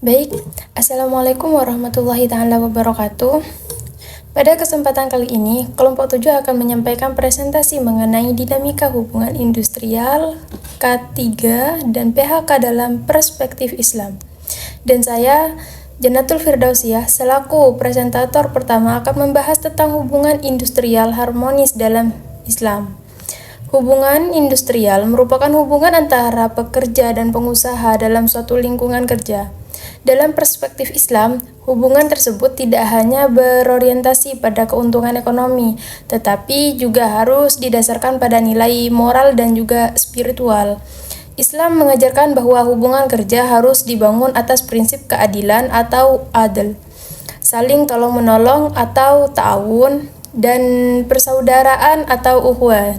Baik, Assalamualaikum warahmatullahi taala wabarakatuh. Pada kesempatan kali ini, kelompok 7 akan menyampaikan presentasi mengenai dinamika hubungan industrial, K3, dan PHK dalam perspektif Islam. Dan saya, Jannatul Firdausiah, selaku presentator pertama akan membahas tentang hubungan industrial harmonis dalam Islam. Hubungan industrial merupakan hubungan antara pekerja dan pengusaha dalam suatu lingkungan kerja. Dalam perspektif Islam, hubungan tersebut tidak hanya berorientasi pada keuntungan ekonomi, tetapi juga harus didasarkan pada nilai moral dan juga spiritual. Islam mengajarkan bahwa hubungan kerja harus dibangun atas prinsip keadilan atau adil, saling tolong-menolong atau ta'awun, dan persaudaraan atau ukhuwah.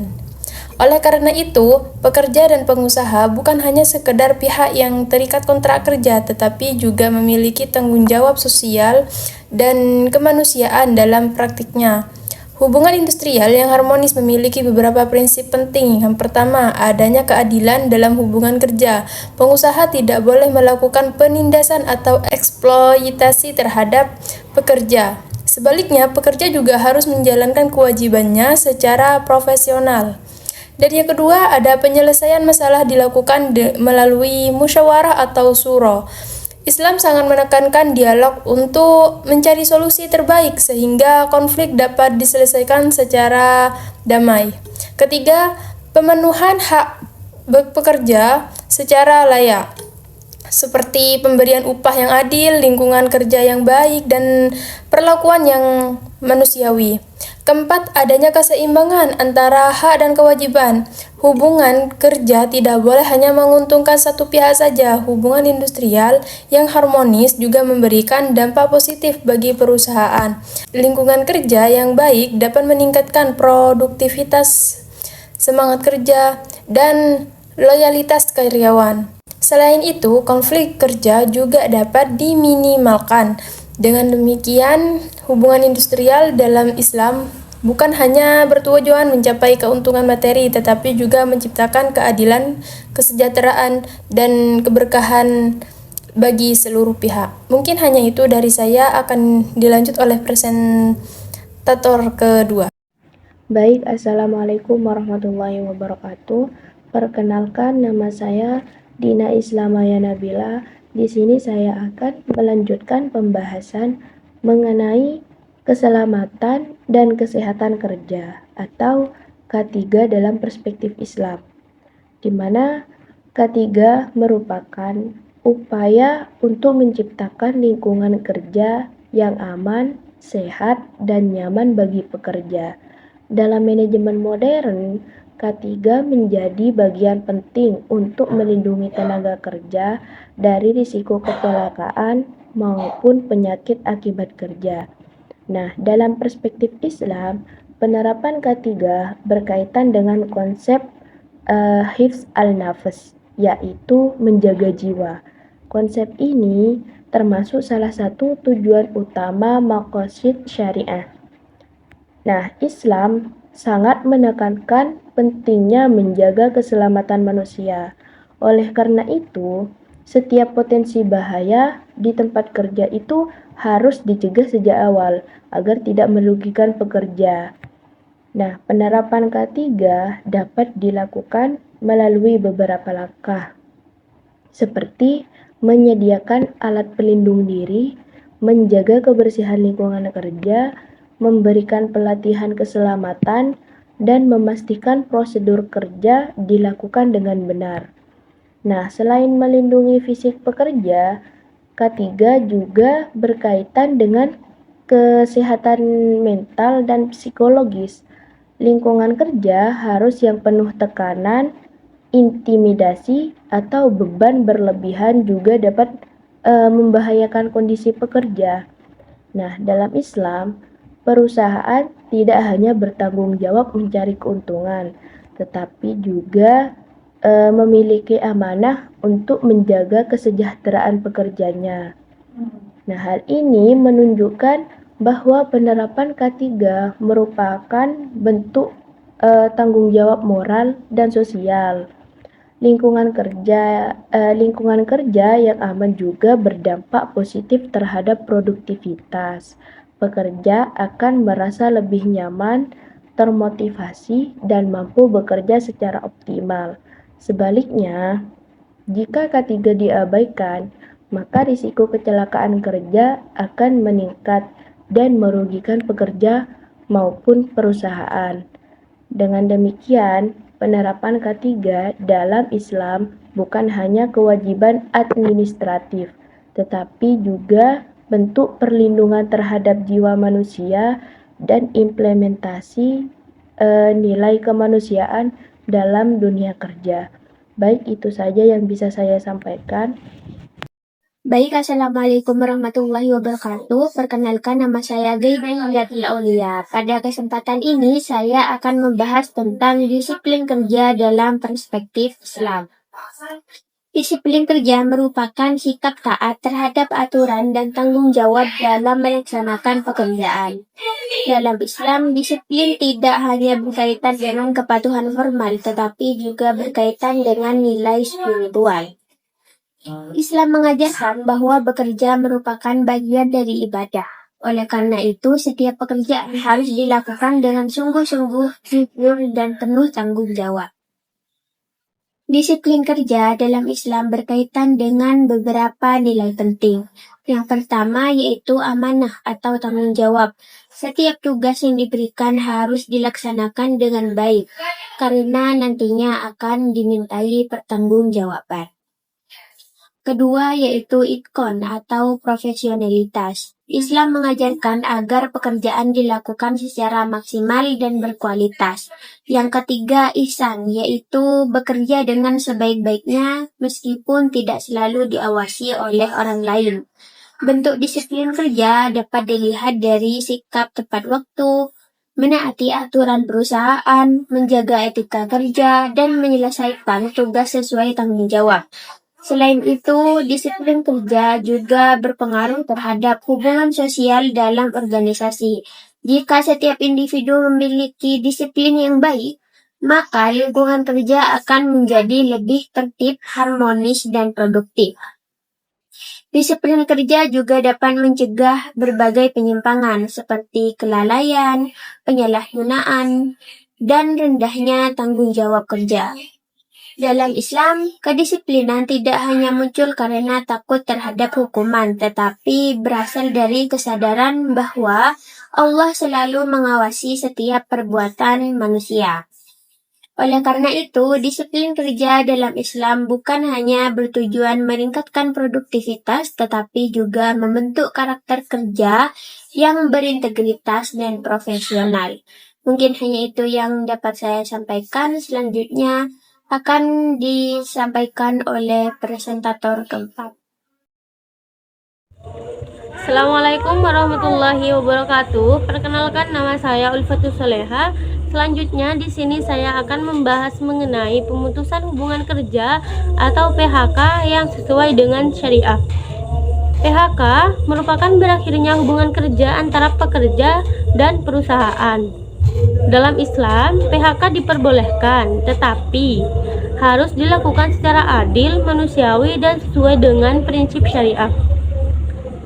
Oleh karena itu, pekerja dan pengusaha bukan hanya sekedar pihak yang terikat kontrak kerja, tetapi juga memiliki tanggung jawab sosial dan kemanusiaan dalam praktiknya. Hubungan industrial yang harmonis memiliki beberapa prinsip penting. Yang pertama, adanya keadilan dalam hubungan kerja. Pengusaha tidak boleh melakukan penindasan atau eksploitasi terhadap pekerja. Sebaliknya, pekerja juga harus menjalankan kewajibannya secara profesional. Dan yang kedua, ada penyelesaian masalah dilakukan melalui musyawarah atau syuro. Islam sangat menekankan dialog untuk mencari solusi terbaik sehingga konflik dapat diselesaikan secara damai. Ketiga, pemenuhan hak pekerja secara layak, seperti pemberian upah yang adil, lingkungan kerja yang baik, dan perlakuan yang manusiawi. Keempat, adanya keseimbangan antara hak dan kewajiban. Hubungan kerja tidak boleh hanya menguntungkan satu pihak saja. Hubungan industrial yang harmonis juga memberikan dampak positif bagi perusahaan. Lingkungan kerja yang baik dapat meningkatkan produktivitas, semangat kerja, dan loyalitas karyawan. Selain itu, konflik kerja juga dapat diminimalkan. Dengan demikian, hubungan industrial dalam Islam bukan hanya bertujuan mencapai keuntungan materi, tetapi juga menciptakan keadilan, kesejahteraan, dan keberkahan bagi seluruh pihak. Mungkin hanya itu dari saya, akan dilanjut oleh presentator kedua. Baik, Assalamualaikum warahmatullahi wabarakatuh. Perkenalkan, nama saya Dina Islamaya Nabila. Di sini saya akan melanjutkan pembahasan mengenai keselamatan dan kesehatan kerja atau K3 dalam perspektif Islam, di mana K3 merupakan upaya untuk menciptakan lingkungan kerja yang aman, sehat, dan nyaman bagi pekerja. Dalam manajemen modern, K3 menjadi bagian penting untuk melindungi tenaga kerja dari risiko kecelakaan maupun penyakit akibat kerja. Nah, dalam perspektif Islam, penerapan K3 berkaitan dengan konsep hifz al-nafas, yaitu menjaga jiwa. Konsep ini termasuk salah satu tujuan utama maqasid syariah. Nah, Islam sangat menekankan pentingnya menjaga keselamatan manusia. Oleh karena itu, setiap potensi bahaya di tempat kerja itu harus dicegah sejak awal agar tidak merugikan pekerja. Nah, penerapan K3 dapat dilakukan melalui beberapa langkah, seperti menyediakan alat pelindung diri, menjaga kebersihan lingkungan kerja, memberikan pelatihan keselamatan, dan memastikan prosedur kerja dilakukan dengan benar. Nah, selain melindungi fisik pekerja, K3 juga berkaitan dengan kesehatan mental dan psikologis. Lingkungan kerja harus yang penuh tekanan, intimidasi, atau beban berlebihan juga dapat membahayakan kondisi pekerja. Nah, dalam Islam, perusahaan tidak hanya bertanggung jawab mencari keuntungan, tetapi juga memiliki amanah untuk menjaga kesejahteraan pekerjanya. Nah, hal ini menunjukkan bahwa penerapan K3 merupakan bentuk tanggung jawab moral dan sosial. Lingkungan kerja yang aman juga berdampak positif terhadap produktivitas. Pekerja akan merasa lebih nyaman, termotivasi, dan mampu bekerja secara optimal. Sebaliknya, jika K3 diabaikan, maka risiko kecelakaan kerja akan meningkat dan merugikan pekerja maupun perusahaan. Dengan demikian, penerapan K3 dalam Islam bukan hanya kewajiban administratif, tetapi juga bentuk perlindungan terhadap jiwa manusia dan implementasi nilai kemanusiaan dalam dunia kerja. Baik, itu saja yang bisa saya sampaikan. Baik, Assalamualaikum warahmatullahi wabarakatuh. Perkenalkan, nama saya Gaiba Hidayatul Aulia. Pada kesempatan ini, saya akan membahas tentang disiplin kerja dalam perspektif Islam. Disiplin kerja merupakan sikap taat terhadap aturan dan tanggung jawab dalam melaksanakan pekerjaan. Dalam Islam, disiplin tidak hanya berkaitan dengan kepatuhan formal, tetapi juga berkaitan dengan nilai spiritual. Islam mengajarkan bahwa bekerja merupakan bagian dari ibadah. Oleh karena itu, setiap pekerjaan harus dilakukan dengan sungguh-sungguh, jujur, dan penuh tanggung jawab. Disiplin kerja dalam Islam berkaitan dengan beberapa nilai penting. Yang pertama yaitu amanah atau tanggung jawab. Setiap tugas yang diberikan harus dilaksanakan dengan baik, karena nantinya akan dimintai pertanggungjawaban. Kedua yaitu itkon atau profesionalitas. Islam mengajarkan agar pekerjaan dilakukan secara maksimal dan berkualitas. Yang ketiga ihsan, yaitu bekerja dengan sebaik-baiknya meskipun tidak selalu diawasi oleh orang lain. Bentuk disiplin kerja dapat dilihat dari sikap tepat waktu, menaati aturan perusahaan, menjaga etika kerja, dan menyelesaikan tugas sesuai tanggung jawab. Selain itu, disiplin kerja juga berpengaruh terhadap hubungan sosial dalam organisasi. Jika setiap individu memiliki disiplin yang baik, maka lingkungan kerja akan menjadi lebih tertib, harmonis, dan produktif. Disiplin kerja juga dapat mencegah berbagai penyimpangan seperti kelalaian, penyalahgunaan, dan rendahnya tanggung jawab kerja. Dalam Islam, kedisiplinan tidak hanya muncul karena takut terhadap hukuman, tetapi berasal dari kesadaran bahwa Allah selalu mengawasi setiap perbuatan manusia. Oleh karena itu, disiplin kerja dalam Islam bukan hanya bertujuan meningkatkan produktivitas, tetapi juga membentuk karakter kerja yang berintegritas dan profesional. Mungkin hanya itu yang dapat saya sampaikan. Selanjutnya akan disampaikan oleh presentator keempat. Assalamualaikum warahmatullahi wabarakatuh. Perkenalkan, nama saya Ulfatus Soleha. Selanjutnya di sini saya akan membahas mengenai pemutusan hubungan kerja atau PHK yang sesuai dengan syariah. PHK merupakan berakhirnya hubungan kerja antara pekerja dan perusahaan. Dalam Islam, PHK diperbolehkan, tetapi harus dilakukan secara adil, manusiawi, dan sesuai dengan prinsip syariah.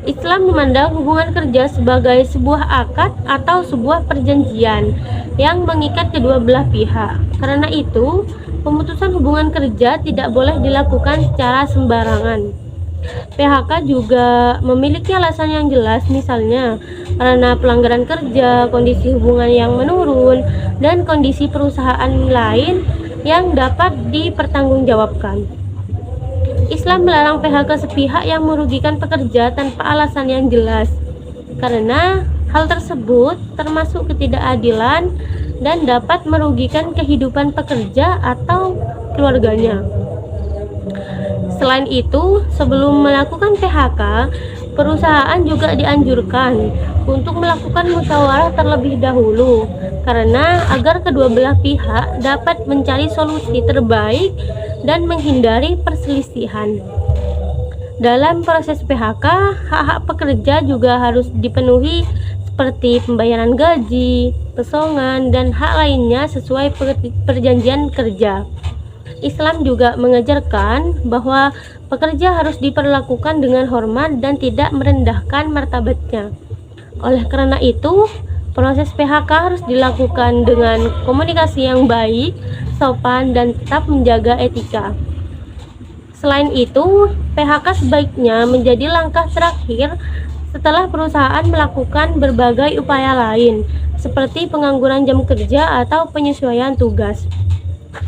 Islam memandang hubungan kerja sebagai sebuah akad atau sebuah perjanjian yang mengikat kedua belah pihak. Karena itu, pemutusan hubungan kerja tidak boleh dilakukan secara sembarangan. PHK juga memiliki alasan yang jelas, misalnya karena pelanggaran kerja, kondisi hubungan yang menurun, dan kondisi perusahaan lain yang dapat dipertanggungjawabkan. Islam melarang PHK sepihak yang merugikan pekerja tanpa alasan yang jelas, karena hal tersebut termasuk ketidakadilan dan dapat merugikan kehidupan pekerja atau keluarganya. Selain itu, sebelum melakukan PHK, perusahaan juga dianjurkan untuk melakukan musyawarah terlebih dahulu, karena agar kedua belah pihak dapat mencari solusi terbaik dan menghindari perselisihan. Dalam proses PHK, hak-hak pekerja juga harus dipenuhi seperti pembayaran gaji, pesangon, dan hak lainnya sesuai perjanjian kerja. Islam juga mengajarkan bahwa pekerja harus diperlakukan dengan hormat dan tidak merendahkan martabatnya. Oleh karena itu, proses PHK harus dilakukan dengan komunikasi yang baik, sopan, dan tetap menjaga etika. Selain itu, PHK sebaiknya menjadi langkah terakhir setelah perusahaan melakukan berbagai upaya lain, seperti pengangguran jam kerja atau penyesuaian tugas.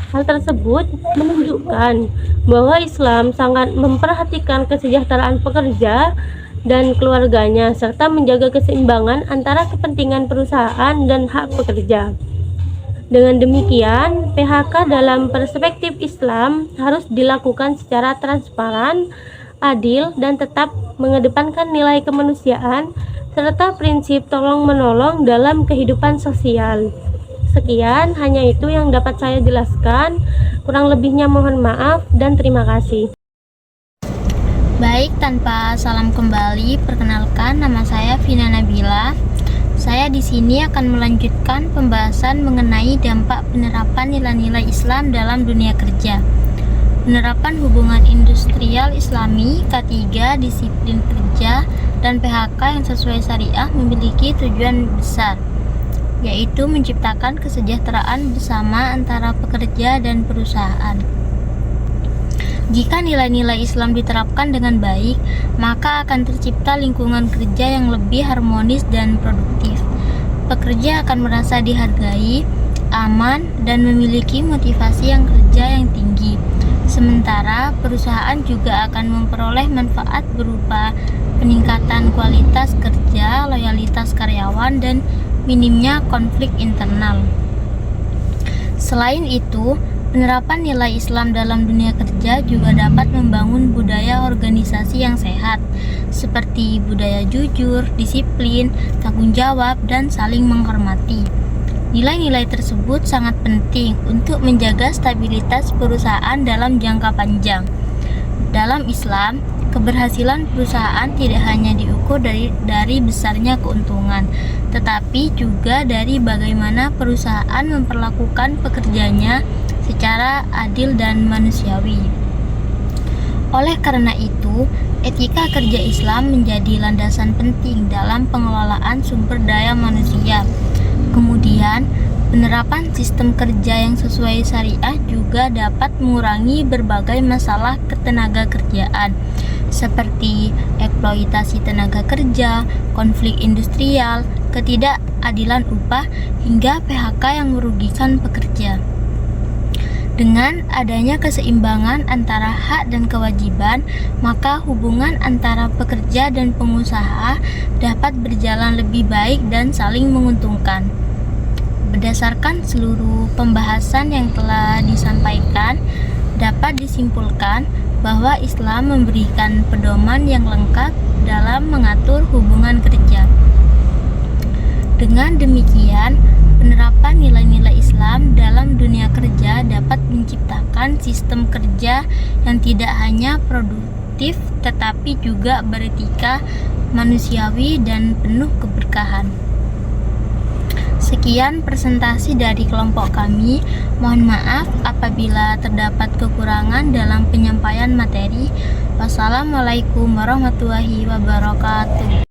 Hal tersebut menunjukkan bahwa Islam sangat memperhatikan kesejahteraan pekerja dan keluarganya, serta menjaga keseimbangan antara kepentingan perusahaan dan hak pekerja. Dengan demikian, PHK dalam perspektif Islam harus dilakukan secara transparan, adil, dan tetap mengedepankan nilai kemanusiaan serta prinsip tolong-menolong dalam kehidupan sosial. Sekian, hanya itu yang dapat saya jelaskan. Kurang lebihnya mohon maaf dan terima kasih. Baik, tanpa salam kembali, perkenalkan nama saya Vina Nabila. Saya di sini akan melanjutkan pembahasan mengenai dampak penerapan nilai-nilai Islam dalam dunia kerja. Penerapan hubungan industrial Islami, K3, disiplin kerja, dan PHK yang sesuai syariah memiliki tujuan besar, yaitu menciptakan kesejahteraan bersama antara pekerja dan perusahaan. Jika nilai-nilai Islam diterapkan dengan baik, maka akan tercipta lingkungan kerja yang lebih harmonis dan produktif. Pekerja akan merasa dihargai, aman, dan memiliki motivasi kerja yang tinggi. Sementara perusahaan juga akan memperoleh manfaat berupa peningkatan kualitas kerja, loyalitas karyawan, dan minimnya konflik internal. Selain itu, penerapan nilai Islam dalam dunia kerja juga dapat membangun budaya organisasi yang sehat, seperti budaya jujur, disiplin, tanggung jawab, dan saling menghormati. Nilai-nilai tersebut sangat penting untuk menjaga stabilitas perusahaan dalam jangka panjang. Dalam Islam, keberhasilan perusahaan tidak hanya diukur dari besarnya keuntungan, tetapi juga dari bagaimana perusahaan memperlakukan pekerjanya secara adil dan manusiawi. Oleh karena itu, etika kerja Islam menjadi landasan penting dalam pengelolaan sumber daya manusia. Kemudian, penerapan sistem kerja yang sesuai syariah juga dapat mengurangi berbagai masalah ketenaga kerjaan, seperti eksploitasi tenaga kerja, konflik industrial, ketidakadilan upah, hingga PHK yang merugikan pekerja. Dengan adanya keseimbangan antara hak dan kewajiban, maka hubungan antara pekerja dan pengusaha dapat berjalan lebih baik dan saling menguntungkan. Berdasarkan seluruh pembahasan yang telah disampaikan, dapat disimpulkan bahwa Islam memberikan pedoman yang lengkap dalam mengatur hubungan kerja. Dengan demikian, penerapan nilai-nilai Islam dalam dunia kerja dapat menciptakan sistem kerja yang tidak hanya produktif tetapi juga beretika, manusiawi, dan penuh keberkahan. Sekian presentasi dari kelompok kami. Mohon maaf apabila terdapat kekurangan dalam penyampaian materi. Wassalamualaikum warahmatullahi wabarakatuh.